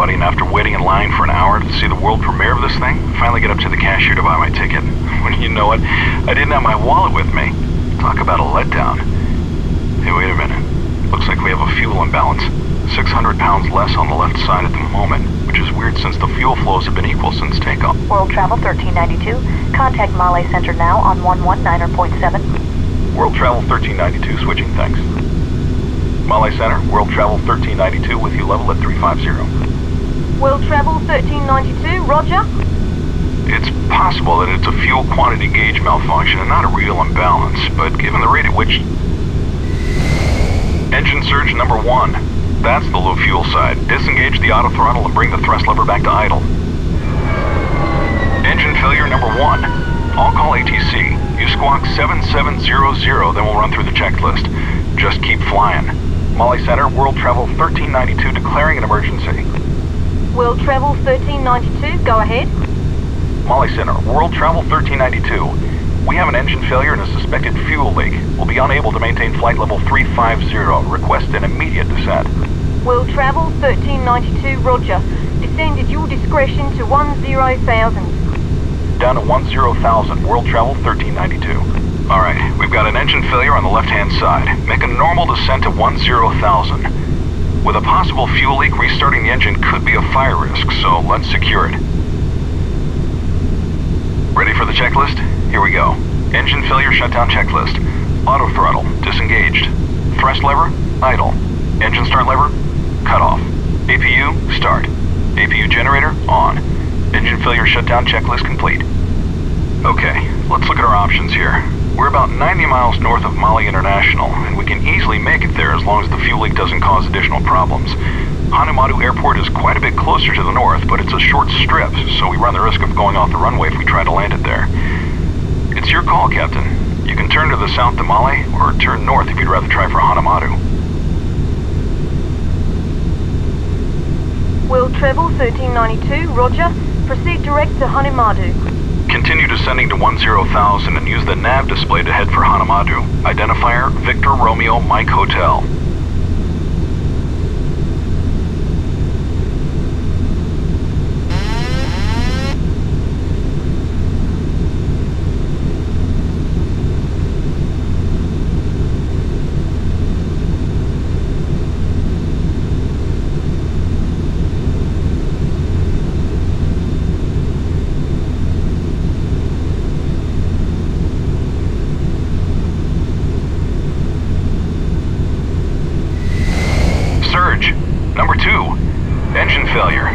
buddy, and after waiting in line for an hour to see the world premiere of this thing, I finally get up to the cashier to buy my ticket. When you know it, I didn't have my wallet with me. Talk about a letdown. Hey, wait a minute. Looks like we have a fuel imbalance. 600 pounds less on the left side at the moment, which is weird since the fuel flows have been equal since takeoff. World Travel 1392. Contact Male Center now on 119.7. World Travel 1392, switching, thanks. Male Center, World Travel 1392 with you level at 350. World Travel 1392, roger. It's possible that it's a fuel quantity gauge malfunction and not a real imbalance, but given the rate at which... Engine surge number 1. That's the low fuel side. Disengage the auto throttle and bring the thrust lever back to idle. Engine failure number 1. I'll call ATC. You squawk 7700, then we'll run through the checklist. Just keep flying. Male Center, World Travel 1392 declaring an emergency. World Travel 1392, go ahead. Male Center, World Travel 1392. We have an engine failure and a suspected fuel leak. We'll be unable to maintain flight level 350. Request an immediate descent. World Travel 1392, roger. Descend at your discretion to 10,000. Down to 10,000, World Travel 1392. Alright, we've got an engine failure on the left-hand side. Make a normal descent to 10,000. With a possible fuel leak, restarting the engine could be a fire risk, so let's secure it. Ready for the checklist? Here we go. Engine failure shutdown checklist. Auto throttle, disengaged. Thrust lever, idle. Engine start lever, cut off. APU, start. APU generator, on. Engine failure shutdown checklist complete. Okay, let's look at our options here. We're about 90 miles north of Mali International, and we can easily make it there as long as the fuel leak doesn't cause additional problems. Hanumadu Airport is quite a bit closer to the north, but it's a short strip, so we run the risk of going off the runway if we try to land it there. It's your call, Captain. You can turn to the south to Mali, or turn north if you'd rather try for Hanumadu. World Travel 1392, roger. Proceed direct to Hanumadu. Continue descending to 10,000 and use the nav display to head for Hanumadu. Identifier, Victor Romeo Mike Hotel. Number 2, engine failure.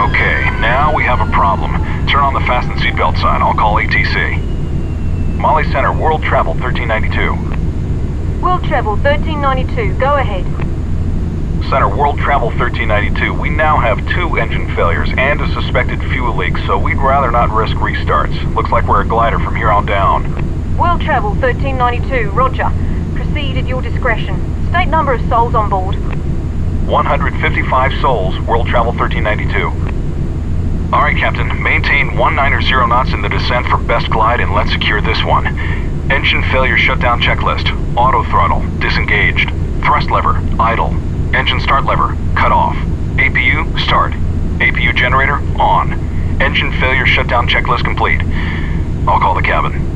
Okay, now we have a problem. Turn on the fasten seatbelt sign. I'll call ATC. Male Center, World Travel 1392. World Travel 1392, go ahead. Center, World Travel 1392. We now have 2 engine failures and a suspected fuel leak, so we'd rather not risk restarts. Looks like we're a glider from here on down. World Travel 1392, roger. Proceed at your discretion. State number of souls on board. 155 souls, World Travel 1392. Alright, Captain. Maintain 190 knots in the descent for best glide and let's secure this one. Engine failure shutdown checklist. Auto throttle, disengaged. Thrust lever, idle. Engine start lever, cut off. APU, start. APU generator, on. Engine failure shutdown checklist complete. I'll call the cabin.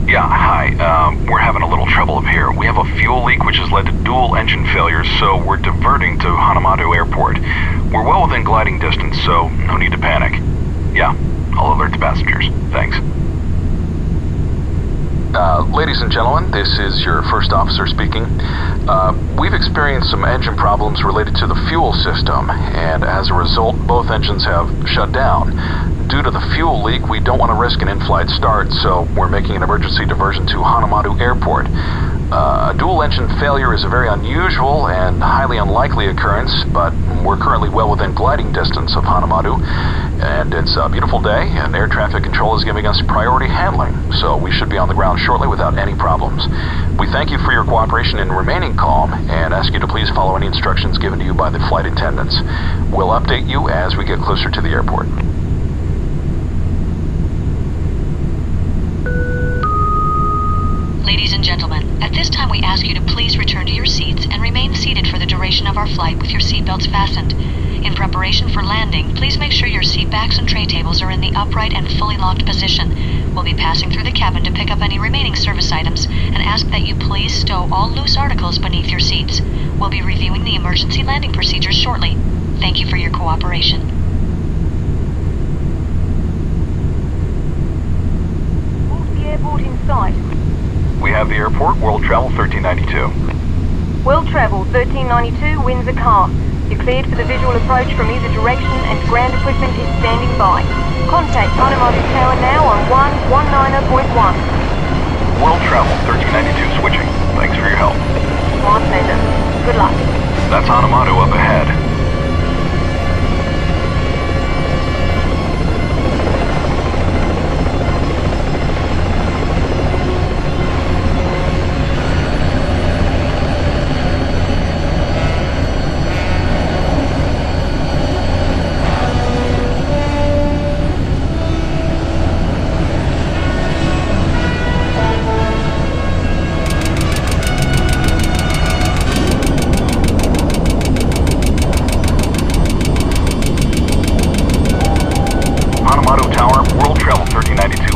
Yeah, hi. We're having a little trouble up here. We have a fuel leak which has led to dual engine failures, so we're diverting to Hanumadu Airport. We're well within gliding distance, so no need to panic. Yeah, I'll alert the passengers. Thanks. Ladies and gentlemen, this is your first officer speaking. We've experienced some engine problems related to the fuel system, and as a result, both engines have shut down. Due to the fuel leak, we don't want to risk an in-flight start, so we're making an emergency diversion to Hanumadu Airport. A dual engine failure is a very unusual and highly unlikely occurrence, but we're currently well within gliding distance of Hanumadu, and it's a beautiful day, and air traffic control is giving us priority handling, so we should be on the ground shortly without any problems. We thank you for your cooperation in remaining calm, and ask you to please follow any instructions given to you by the flight attendants. We'll update you as we get closer to the airport. Ladies and gentlemen, at this time we ask you to please return to your seats and remain seated for the duration of our flight with your seatbelts fastened. In preparation for landing, please make sure your seat backs and tray tables are in the upright and fully locked position. We'll be passing through the cabin to pick up any remaining service items and ask that you please stow all loose articles beneath your seats. We'll be reviewing the emergency landing procedures shortly. Thank you for your cooperation. What's the airport in sight? We have the airport, World Travel 1392. World Travel 1392, Windsor car. You're cleared for the visual approach from either direction and ground equipment is standing by. Contact Hanamadu Tower now on 119.1. World Travel 1392 switching. Thanks for your help. My pleasure. Good luck. That's Hanamadu up ahead.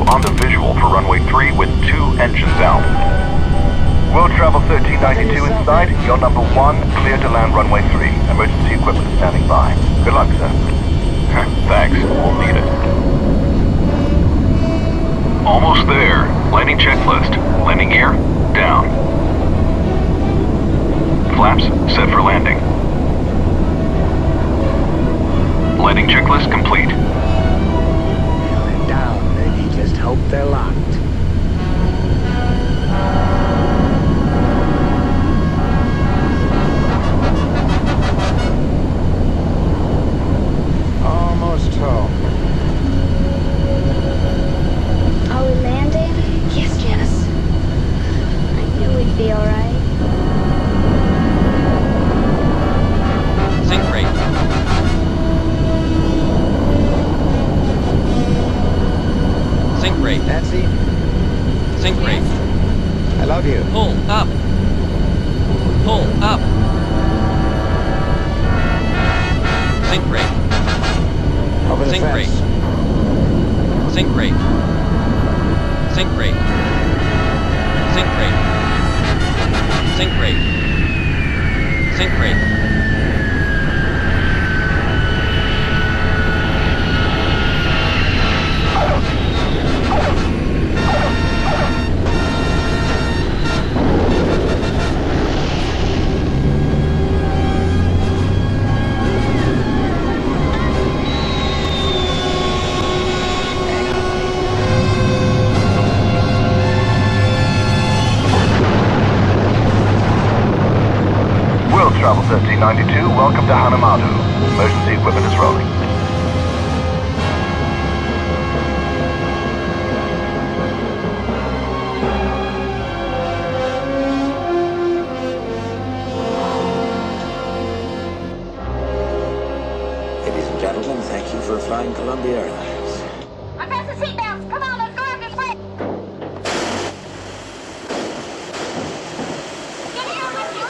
On the visual for runway 3 with 2 engines out. World Travel 1392 inside, you're number 1, clear to land runway 3. Emergency equipment standing by. Good luck, sir. Thanks, we'll need it. Almost there. Landing checklist. Landing gear, down. Flaps, set for landing. Landing checklist complete. Just hope they're locked. Almost home. Are we landing? Yes, Janice. I knew we'd be alright. Sync rate. Sync rate. Nancy, Sync rate. I love you. Pull up. Pull up. Sync rate. Over the Sync fence. rate. Sync rate. Sync rate. Sync rate. Sync rate. Sync rate. Travel 1392, welcome to Hanamadu. Emergency equipment is rolling. Ladies and gentlemen, thank you for flying Columbia Airlines. I press the seatbelts! Come on, let's go up this way! Get here with you!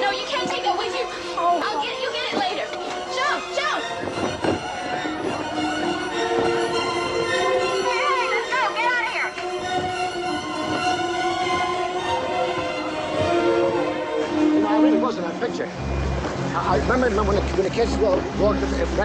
No, you can't take that with you. You get it later. Jump, jump! Hey, let's go, get out of here! I really was in that picture. I remember when the kids walked